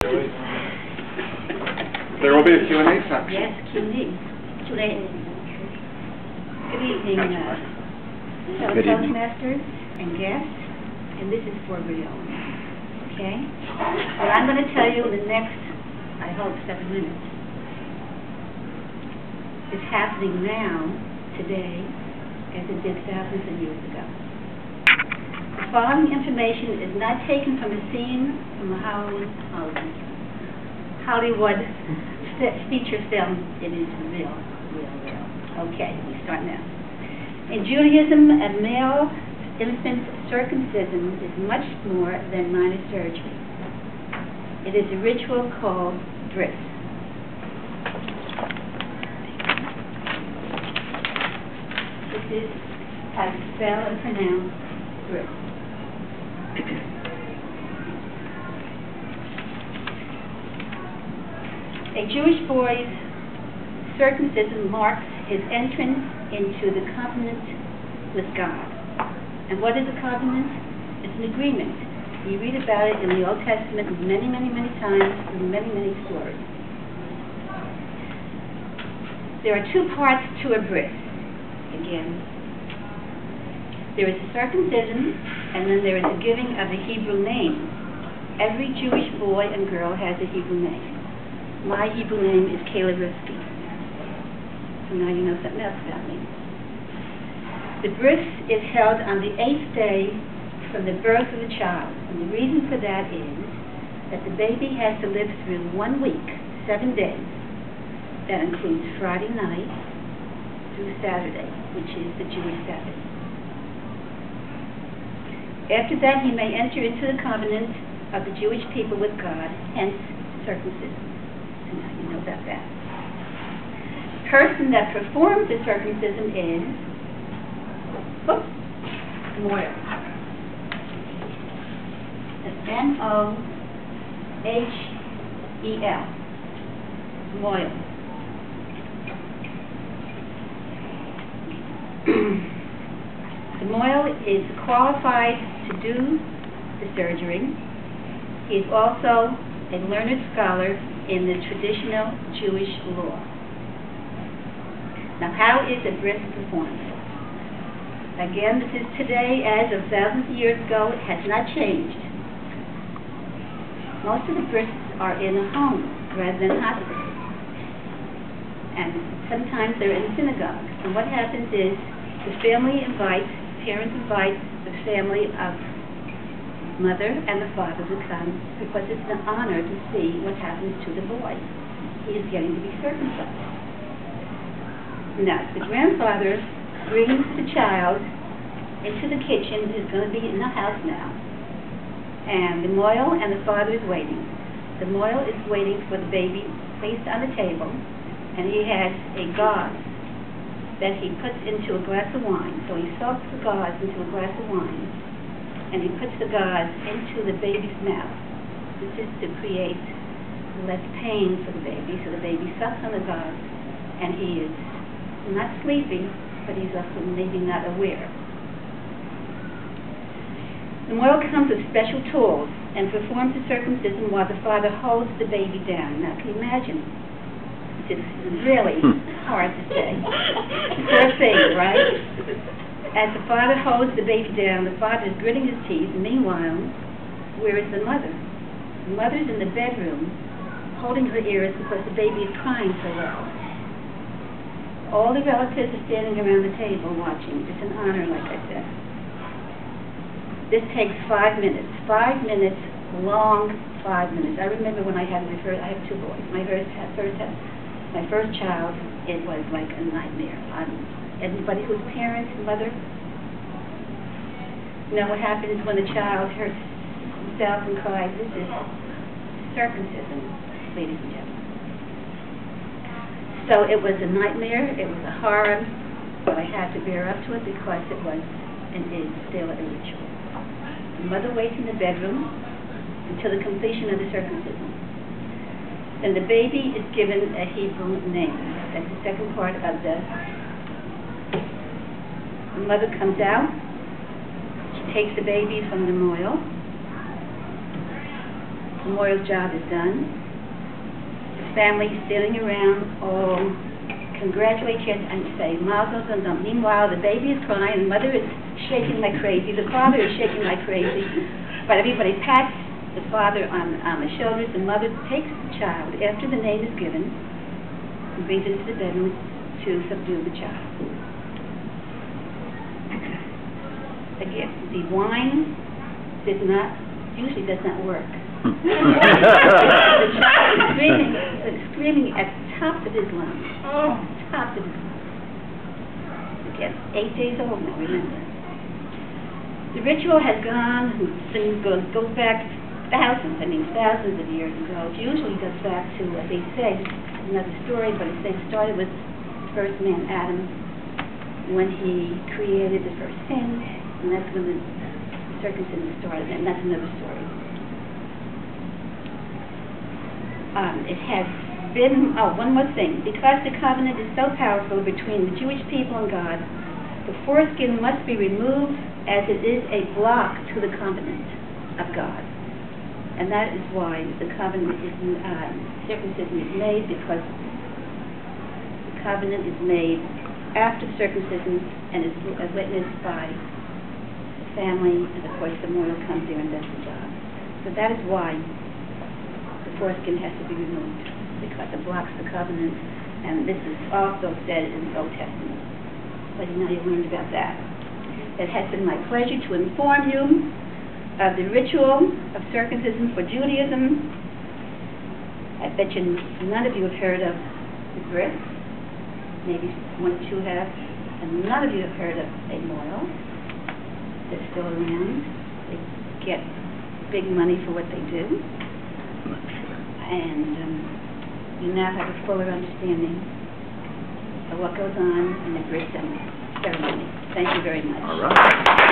There will be a Q&A section. Yes, Q&A. Good evening, fellow Toastmasters and guests, and this is for real. Okay? Well, I'm going to tell you in the next, I hope, 7 minutes. It's happening now, today, as it did thousands of years ago. The following information is not taken from a scene from a Hollywood feature film. It is real. Okay, we start now. In Judaism, a male infant circumcision is much more than minor surgery. It is a ritual called bris. This is how to spell and pronounce bris. A Jewish boy's circumcision marks his entrance into the covenant with God. And what is a covenant? It's an agreement. You read about it in the Old Testament many times in many stories. There are 2 parts to a bris. Again, there is a circumcision, and then there is the giving of a Hebrew name. Every Jewish boy and girl has a Hebrew name. My Hebrew name is Kayla Rifsky. So now you know something else about me. The bris is held on the 8th day from the birth of the child. And the reason for that is that the baby has to live through 1 week, 7 days. That includes Friday night through Saturday, which is the Jewish Sabbath. After that, he may enter into the covenant of the Jewish people with God, hence circumcision. So now you know about that. The person that performs the circumcision is Moil. That's M-O-H-E-L. Moil. The Moil is qualified to do the surgery. He is also a learned scholar in the traditional Jewish law. Now, how is a bris performed? Again, this is today, as of thousands of years ago. It has not changed. Most of the bris are in a home rather than hospitals. And sometimes they're in synagogues. And what happens is the parents invite the family of mother and the father to come because it's an honor to see what happens to the boy. He is getting to be circumcised. Now, the grandfather brings the child into the kitchen. He's going to be in the house now. And the Moil and the father is waiting. The Moil is waiting for the baby placed on the table, and he has a gauze that he puts into a glass of wine. So he soaks the gauze into a glass of wine, and he puts the gauze into the baby's mouth. This is to create less pain for the baby, so the baby sucks on the gauze, and he is not sleepy, but he's also maybe not aware. The Moil comes with special tools and performs the circumcision while the father holds the baby down. Now, can you imagine? It's really hard to say. Poor thing, right? As the father holds the baby down, the father is gritting his teeth. Meanwhile, where is the mother? The mother's in the bedroom, holding her ears because the baby is crying so loud. All the relatives are standing around the table watching. It's an honor, like I said. This takes 5 minutes. 5 minutes, long 5 minutes. I remember when I had I have 2 boys. My first child, it was like a nightmare. Everybody who's parents, mother, you know what happens when a child hurts himself and cries. This is circumcision, ladies and gentlemen. So it was a nightmare, it was a horror, but I had to bear up to it because it was and is still a ritual. The mother waits in the bedroom until the completion of the circumcision. Then the baby is given a Hebrew name. That's the second part of the mother comes out. She takes the baby from the Moil. memorial job is done. The family standing around all congratulate you and say, Mazel tov. Meanwhile, the baby is crying, the mother is shaking like crazy, the father is shaking like crazy, but everybody pats the father on the shoulders. The mother takes the child after the name is given and brings it to the bedroom to subdue the child. Again, the wine usually does not work. The child is screaming at the top of his lungs. Oh, top of his lungs. Again, 8 days old now, remember. The ritual has goes back thousands of years ago. It usually goes back to, as they say, another story, but it started with the first man, Adam, when he created the first sin, and that's when the circumcision started, and that's another story. It has been, one more thing. Because the covenant is so powerful between the Jewish people and God, the foreskin must be removed as it is a block to the covenant of God. And that is why the covenant is, circumcision is made, because the covenant is made after circumcision and is witnessed by the family, and of course the memorial comes there and does the job. So that is why the foreskin has to be removed, because it blocks the covenant, and this is also said in the Old Testament. But now you learned about that. It has been my pleasure to inform you of the ritual of circumcision for Judaism. I bet you none of you have heard of the bris. Maybe one or two have. And none of you have heard of a mohel. They're still around. They get big money for what they do. And you now have a fuller understanding of what goes on in the bris ceremony. Thank you very much. All right.